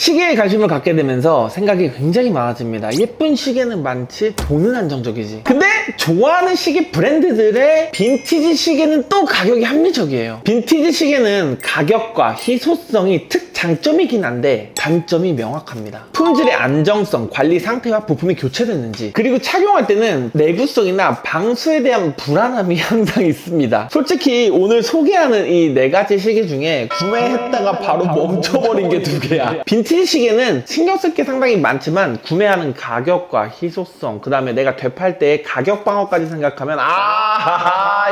시계에 관심을 갖게 되면서 생각이 굉장히 많아집니다. 예쁜 시계는 많지 돈은 한정적이지. 근데 좋아하는 시계 브랜드들의 빈티지 시계는 또 가격이 합리적이에요. 빈티지 시계는 가격과 희소성이 특장점이긴 한데 단점이 명확합니다. 품질의 안정성, 관리 상태와 부품이 교체됐는지, 그리고 착용할 때는 내구성이나 방수에 대한 불안함이 항상 있습니다. 솔직히 오늘 소개하는 이 4가지 시계 중에 구매했다가 바로 멈춰버린 게 2개야. 빈티지 시계는 신경 쓸 게 상당히 많지만 구매하는 가격과 희소성, 그 다음에 내가 되팔 때 가격 방어까지 생각하면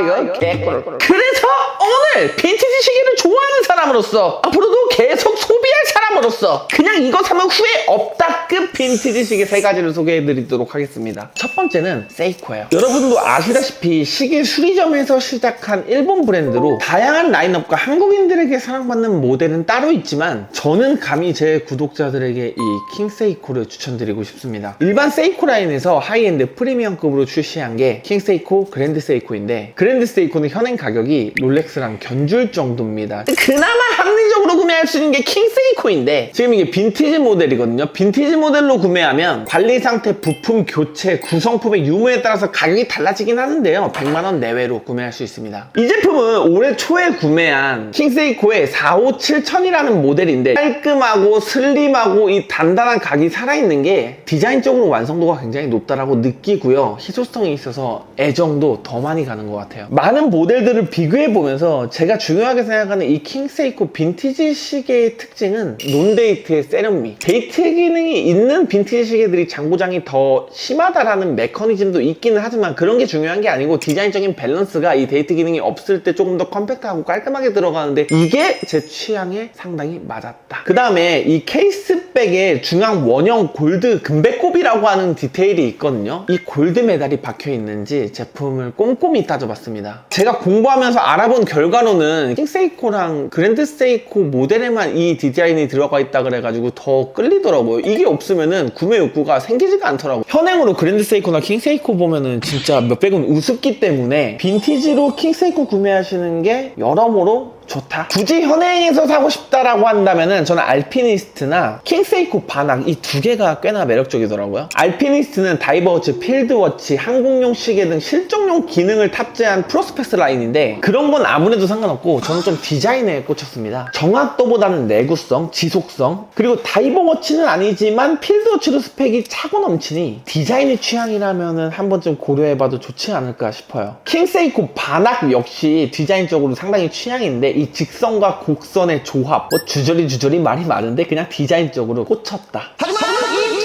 이거 개꿀. 그래서 오늘 빈티지 시계를 좋아하는 사람으로서, 앞으로도 계속 소비할 사람으로서 그냥 이거 사면 후회 없다급 빈티지 시계 3가지를 소개해드리도록 하겠습니다. 첫 번째는 세이코예요. 여러분도 아시다시피 시계 수리점에서 시작한 일본 브랜드로 다양한 라인업과 한국인들에게 사랑받는 모델은 따로 있지만, 저는 감히 제 구독자들에게 이 킹세이코를 추천드리고 싶습니다. 일반 세이코 라인에서 하이엔드 프리미엄급으로 출시한 게 킹세이코, 그랜드세이코인데, 그랜드세이코는 현행 가격이 롤렉스랑 견줄 정도입니다. 그나마 합리적으로 구매할 수 있는 게 킹세이코인데, 지금 이게 빈티지 모델이거든요. 빈티지 모델로 구매하면 관리 상태, 부품 교체, 구성품의 유무에 따라서 가격이 달라지긴 하는데요, 100만원 내외로 구매할 수 있습니다. 이 제품은 올해 초에 구매한 킹세이코의 457천이라는 모델인데, 깔끔하고 슬림하고 이 단단한 각이 살아있는 게 디자인적으로 완성도가 굉장히 높다라고 느끼고요, 희소성이 있어서 애정도 더 많이 가는 것 같아요. 많은 모델들을 비교해보면서 제가 중요하게 생각하는 이 킹세이코 빈티지 시계의 특징은 논데이트의 세련미. 데이트 기능이 있는 빈티지 시계들이 장고장이 더 심하다라는 메커니즘도 있기는 하지만 그런 게 중요한 게 아니고, 디자인적인 밸런스가 이 데이트 기능이 없을 때 조금 더 컴팩트하고 깔끔하게 들어가는데, 이게 제 취향에 상당히 맞았다. 그 다음에 이 케이스백에 중앙 원형 골드 금배꼽이라고 하는 디테일이 있거든요. 이 골드 메달이 박혀 있는지 제품을 꼼꼼히 따져봤습니다. 제가 공부하면서 알아본 결과로는 킹세이코랑 그랜드세이코 모델에만 이 디자인이 들어가 있다 그래가지고 더 끌리더라고요. 이게 없으면은 구매 욕구가 생기지가 않더라고요. 현행으로 그랜드세이코나 킹세이코 보면은 진짜 몇백은 우습기 때문에 빈티지로 킹세이코 구매하시는 게 여러모로 좋다. 굳이 현행에서 사고 싶다라고 한다면은 저는 알피니스트나 킹세이코 바낙, 이 2개가 꽤나 매력적이더라고요. 알피니스트는 다이버워치, 필드워치, 항공용 시계 등 실정용 기능을 탑재한 프로스펙스 라인인데, 그런 건 아무래도 상관없고 저는 좀 디자인에 꽂혔습니다. 정확도보다는 내구성, 지속성, 그리고 다이버워치는 아니지만 필드워치로 스펙이 차고 넘치니 디자인의 취향이라면은 한 번쯤 고려해봐도 좋지 않을까 싶어요. 킹세이코 바낙 역시 디자인적으로 상당히 취향인데, 이 직선과 곡선의 조합, 주저리 말이 많은데 그냥 디자인적으로 꽂혔다. 하지만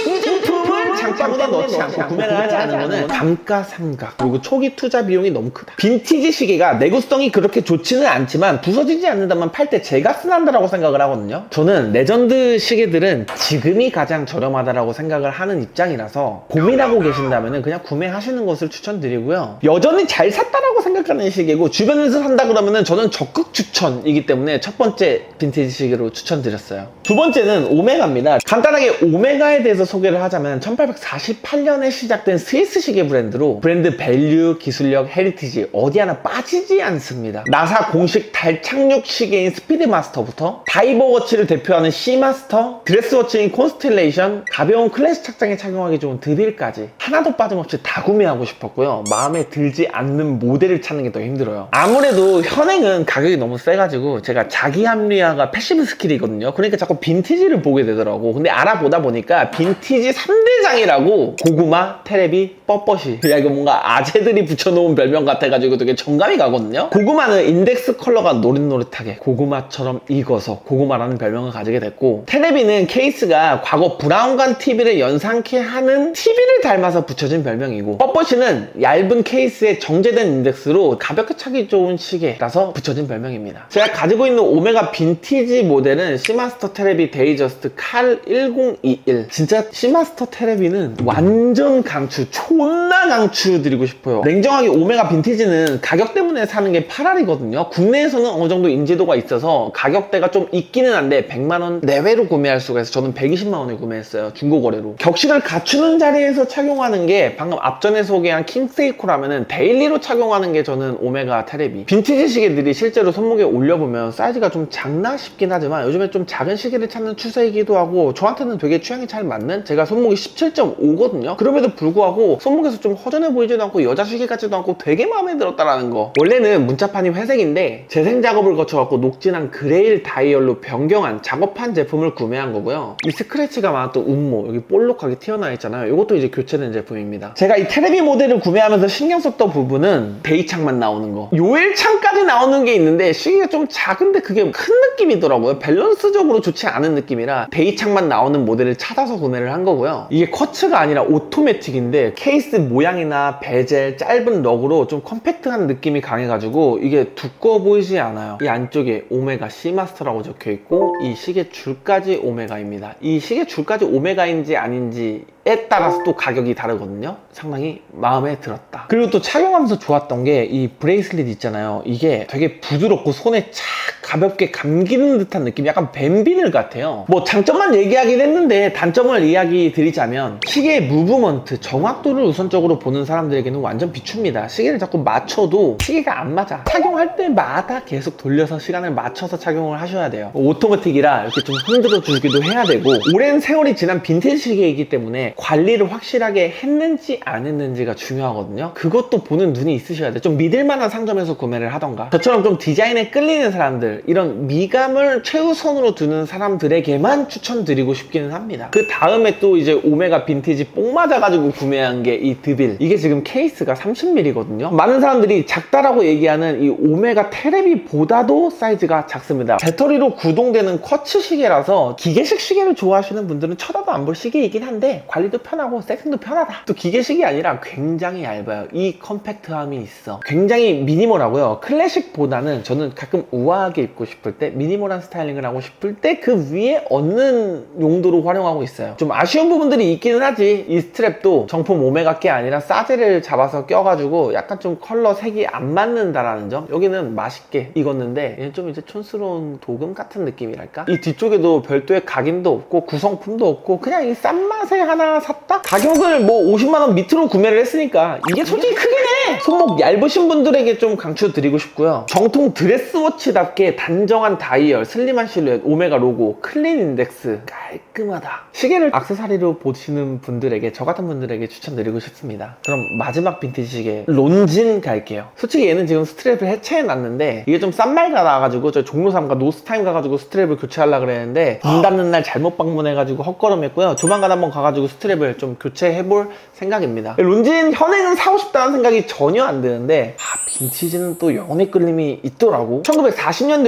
이 제품을 장바구니에 넣지 않고 구매를 하지 않으면 감가상각, 그리고 초기 투자 비용이 너무 크다. 빈티지 시계가 내구성이 그렇게 좋지는 않지만 부서지지 않는다면 팔 때 제값은 한다라고 생각을 하거든요. 저는 레전드 시계들은 지금이 가장 저렴하다라고 생각을 하는 입장이라서 고민하고 계신다면 그냥 구매하시는 것을 추천드리고요. 여전히 잘 샀다라고 생각하는 시계고, 주변에서 산다 그러면 저는 적극 추천이기 때문에 첫 번째 빈티지 시계로 추천드렸어요. 두 번째는 오메가입니다. 간단하게 오메가에 대해서 소개를 하자면 1848년에 시작된 스위스 시계 브랜드로 브랜드 밸류, 기술력, 헤리티지 어디 하나 빠지지 않습니다. 나사 공식 달 착륙 시계인 스피드마스터부터 다이버워치를 대표하는 시마스터, 드레스워치인 콘스텔레이션, 가벼운 클래식 착장에 착용하기 좋은 드빌까지 하나도 빠짐없이 다 구매하고 싶었고요. 마음에 들지 않는 모델을 찾는 게 더 힘들어요. 아무래도 현행은 가격이 너무 세가지고 제가 자기 합리화가 패시브 스킬이거든요. 그러니까 자꾸 빈티지를 보게 되더라고. 근데 알아보다 보니까 빈티지 3대장이라고 고구마, 테레비, 뻣뻣이, 야 이거 뭔가 아재들이 붙여놓은 별명 같아가지고 되게 정감이 가거든요. 고구마는 인덱스 컬러가 노릇노릇하게 고구마처럼 익어서 고구마라는 별명을 가지게 됐고, 테레비는 케이스가 과거 브라운관 TV를 연상케 하는 TV를 닮아서 붙여진 별명이고, 뻣뻣이는 얇은 케이스에 정제된 인덱스로 가볍게 차기 좋은 시계라서 붙여진 별명입니다. 제가 가지고 있는 오메가 빈티지 모델은 시마스터 테레비 데이저스트 칼 1021. 진짜 시마스터 테레비는 이거는 완전 강추, 존나 강추 드리고 싶어요. 냉정하게 오메가 빈티지는 가격 때문에 사는 게 8할이거든요. 국내에서는 어느 정도 인지도가 있어서 가격대가 좀 있기는 한데 100만원 내외로 구매할 수가 있어서 저는 120만원에 구매했어요. 중고거래로. 격식을 갖추는 자리에서 착용하는 게 방금 앞전에 소개한 킹세이코라면은 데일리로 착용하는 게 저는 오메가 테레비. 빈티지 시계들이 실제로 손목에 올려보면 사이즈가 좀 작나 싶긴 하지만 요즘에 좀 작은 시계를 찾는 추세이기도 하고 저한테는 되게 취향이 잘 맞는, 제가 손목이 17.5거든요 그럼에도 불구하고 손목에서 좀 허전해 보이지도 않고 여자 시계 같지도 않고 되게 마음에 들었다라는 거. 원래는 문자판이 회색인데 재생 작업을 거쳐갖고 녹진한 그레일 다이얼로 변경한 작업한 제품을 구매한 거고요. 이 스크래치가 많았던 운모 여기 볼록하게 튀어나와 있잖아요. 이것도 이제 교체된 제품입니다. 제가 이 테레비 모델을 구매하면서 신경 썼던 부분은 베이창만 나오는 거. 요일창까지 나오는 게 있는데 시계가 좀 작은데 그게 큰 느낌이더라고요. 밸런스적으로 좋지 않은 느낌이라 베이창만 나오는 모델을 찾아서 구매를 한 거고요. 이게 쿼츠가 아니라 오토매틱인데 케이스 모양이나 베젤, 짧은 럭으로 좀 컴팩트한 느낌이 강해가지고 이게 두꺼워 보이지 않아요. 이 안쪽에 오메가 C마스터라고 적혀있고 이 시계 줄까지 오메가입니다. 이 시계 줄까지 오메가인지 아닌지 에 따라서 또 가격이 다르거든요. 상당히 마음에 들었다. 그리고 또 착용하면서 좋았던 게 이 브레이슬릿 있잖아요. 이게 되게 부드럽고 손에 착 가볍게 감기는 듯한 느낌, 약간 뱀비늘 같아요. 뭐 장점만 얘기하긴 했는데 단점을 이야기 드리자면 시계의 무브먼트, 정확도를 우선적으로 보는 사람들에게는 완전 비춥니다. 시계를 자꾸 맞춰도 시계가 안 맞아. 착용할 때마다 계속 돌려서 시간을 맞춰서 착용을 하셔야 돼요. 오토매틱이라 이렇게 좀 흔들어 주기도 해야 되고, 오랜 세월이 지난 빈티지 시계이기 때문에 관리를 확실하게 했는지 안 했는지가 중요하거든요. 그것도 보는 눈이 있으셔야 돼요. 좀 믿을만한 상점에서 구매를 하던가. 저처럼 좀 디자인에 끌리는 사람들, 이런 미감을 최우선으로 두는 사람들에게만 추천드리고 싶기는 합니다. 그 다음에 또 이제 오메가 빈티지 뽕 맞아가지고 구매한 게 이 드빌. 이게 지금 케이스가 30mm거든요 많은 사람들이 작다라고 얘기하는 이 오메가 테레비보다도 사이즈가 작습니다. 배터리로 구동되는 쿼츠 시계라서 기계식 시계를 좋아하시는 분들은 쳐다도 안 볼 시계이긴 한데 관리도 편하고 세팅도 편하다. 또 기계식이 아니라 굉장히 얇아요. 이 컴팩트함이 있어. 굉장히 미니멀하고요. 클래식보다는 저는 가끔 우아하게 입고 싶을 때, 미니멀한 스타일링을 하고 싶을 때 그 위에 얹는 용도로 활용하고 있어요. 좀 아쉬운 부분들이 있기는 하지. 이 스트랩도 정품 오메가 게 아니라 사제를 잡아서 껴가지고 약간 좀 컬러 색이 안 맞는다라는 점. 여기는 맛있게 익었는데 얘는 좀 이제 촌스러운 도금 같은 느낌이랄까? 이 뒤쪽에도 별도의 각인도 없고 구성품도 없고 그냥 이 싼 맛에 하나 샀다? 가격을 뭐 50만원 밑으로 구매를 했으니까 이게 솔직히 크긴 해! 손목 얇으신 분들에게 좀 강추드리고 싶고요. 정통 드레스워치답게 단정한 다이얼, 슬림한 실루엣, 오메가 로고, 클린 인덱스, 깔끔하다. 시계를 액세서리로 보시는 분들에게, 저 같은 분들에게 추천드리고 싶습니다. 그럼 마지막 빈티지 시계 론진 갈게요. 솔직히 얘는 지금 스트랩을 해체해놨는데 이게 좀 싼 말 가가지고 저 종로삼가 노스타임 가가지고 스트랩을 교체하려고 그랬는데 문 닫는 날 잘못 방문해가지고 헛걸음했고요. 조만간 한번 가가지고 스트랩을 좀 교체해볼 생각입니다. 론진 현행은 사고 싶다는 생각이 전혀 안 드는데 빈티지는 또 영혼의 끌림이 있더라고. 1940년대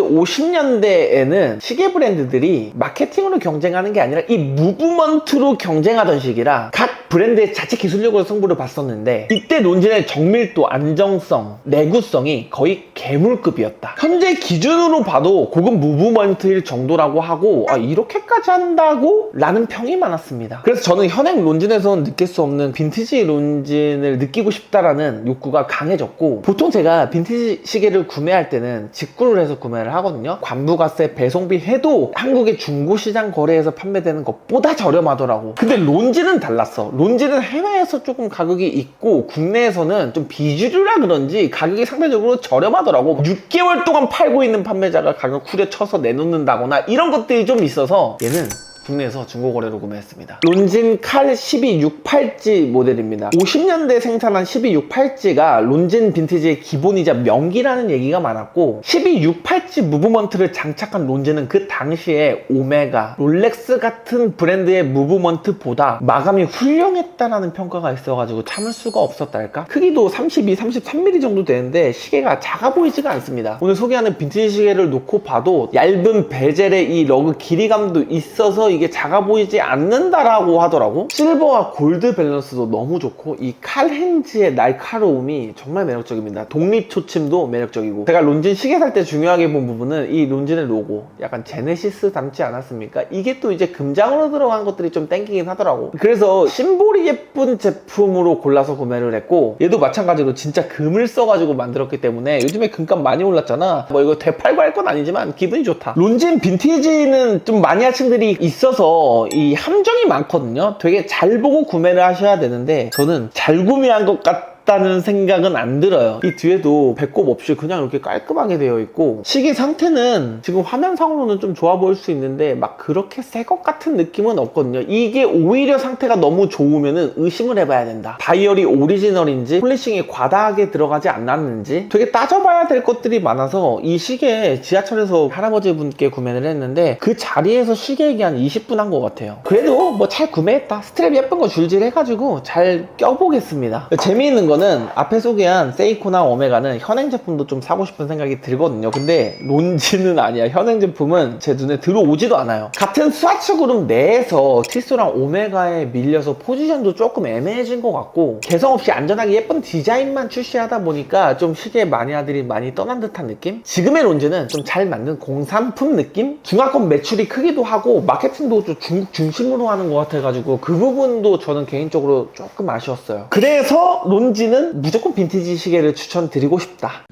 50년대에는 시계 브랜드들이 마케팅으로 경쟁하는 게 아니라 이 무브먼트로 경쟁하던 시기라 각 브랜드의 자체 기술력으로 승부를 봤었는데 이때 론진의 정밀도, 안정성, 내구성이 거의 괴물급이었다. 현재 기준으로 봐도 고급 무브먼트일 정도라고 하고 이렇게까지 한다고? 라는 평이 많았습니다. 그래서 저는 현행 론진에서는 느낄 수 없는 빈티지 론진을 느끼고 싶다라는 욕구가 강해졌고, 보통 제가 빈티지 시계를 구매할 때는 직구를 해서 구매를 하거든요. 관부가세, 배송비 해도 한국의 중고시장 거래에서 판매되는 것보다 저렴하더라고. 근데 론진은 달랐어. 론진은 해외에서 조금 가격이 있고 국내에서는 좀 비주류라 그런지 가격이 상대적으로 저렴하더라고. 6개월 동안 팔고 있는 판매자가 가격 후려쳐서 내놓는다거나 이런 것들이 좀 있어서 얘는 국내에서 중고거래로 구매했습니다. 론진 칼 12687G 모델입니다. 50년대 생산한 12687G가 론진 빈티지의 기본이자 명기라는 얘기가 많았고, 12687G 무브먼트를 장착한 론진은 그 당시에 오메가, 롤렉스 같은 브랜드의 무브먼트보다 마감이 훌륭했다라는 평가가 있어가지고 참을 수가 없었달까? 크기도 32, 33mm 정도 되는데 시계가 작아 보이지가 않습니다. 오늘 소개하는 빈티지 시계를 놓고 봐도 얇은 베젤의 이 러그 길이감도 있어서 이게 작아 보이지 않는다라고 하더라고. 실버와 골드 밸런스도 너무 좋고 이 칼 핸즈의 날카로움이 정말 매력적입니다. 독립 초침도 매력적이고, 제가 론진 시계 살 때 중요하게 본 부분은 이 론진의 로고, 약간 제네시스 닮지 않았습니까? 이게 또 이제 금장으로 들어간 것들이 좀 땡기긴 하더라고. 그래서 심볼이 예쁜 제품으로 골라서 구매를 했고, 얘도 마찬가지로 진짜 금을 써가지고 만들었기 때문에 요즘에 금값 많이 올랐잖아. 뭐 이거 되팔고 할 건 아니지만 기분이 좋다. 론진 빈티지는 좀 마니아층들이 있어서 이 함정이 많거든요. 되게 잘 보고 구매를 하셔야 되는데 저는 잘 구매한 것 같다는 생각은 안 들어요. 이 뒤에도 배꼽 없이 그냥 이렇게 깔끔하게 되어 있고, 시계 상태는 지금 화면상으로는 좀 좋아 보일 수 있는데 막 그렇게 새 것 같은 느낌은 없거든요. 이게 오히려 상태가 너무 좋으면 의심을 해봐야 된다. 다이얼이 오리지널인지 폴리싱이 과다하게 들어가지 않았는지 되게 따져봐야 될 것들이 많아서 이 시계 지하철에서 할아버지 분께 구매를 했는데 그 자리에서 시계 얘기 한 20분 한 것 같아요. 그래도 뭐 잘 구매했다. 스트랩 예쁜 거 줄질 해가지고 잘 껴보겠습니다. 재미있는 거는 앞에 소개한 세이코나 오메가는 현행 제품도 좀 사고 싶은 생각이 들거든요. 근데 론지는 아니야. 현행 제품은 제 눈에 들어오지도 않아요. 같은 스와츠 그룹 내에서 티소랑 오메가에 밀려서 포지션도 조금 애매해진 것 같고, 개성 없이 안전하게 예쁜 디자인만 출시하다 보니까 좀 시계 마니아들이 많이 떠난 듯한 느낌? 지금의 론지는 좀 잘 맞는 공산품 느낌? 중화권 매출이 크기도 하고 마케팅도 좀 중국 중심으로 하는 것 같아가지고 그 부분도 저는 개인적으로 조금 아쉬웠어요. 그래서 론지는 무조건 빈티지 시계를 추천드리고 싶다.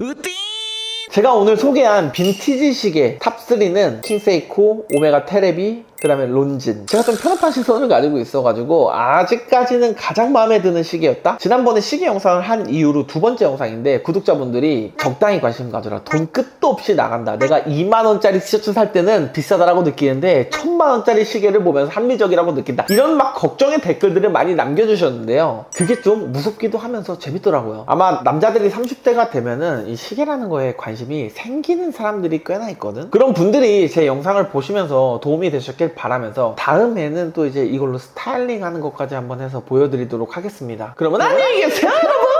제가 오늘 소개한 빈티지 시계 탑3는 킹세이코, 오메가 테레비, 그 다음에 론진. 제가 좀 편협한 시선을 가지고 있어가지고 아직까지는 가장 마음에 드는 시계였다? 지난번에 시계 영상을 한 이후로 두 번째 영상인데 구독자분들이 적당히 관심 가져라. 돈 끝도 없이 나간다. 내가 2만원짜리 티셔츠 살 때는 비싸다라고 느끼는데 1000만원짜리 시계를 보면서 합리적이라고 느낀다. 이런 막 걱정의 댓글들을 많이 남겨주셨는데요. 그게 좀 무섭기도 하면서 재밌더라고요. 아마 남자들이 30대가 되면은 이 시계라는 거에 관심이 생기는 사람들이 꽤나 있거든. 그런 분들이 제 영상을 보시면서 도움이 되셨길 바라면서 다음에는 또 이제 이걸로 스타일링 하는 것까지 한번 해서 보여드리도록 하겠습니다. 그러면 안녕히 계세요, 여러분!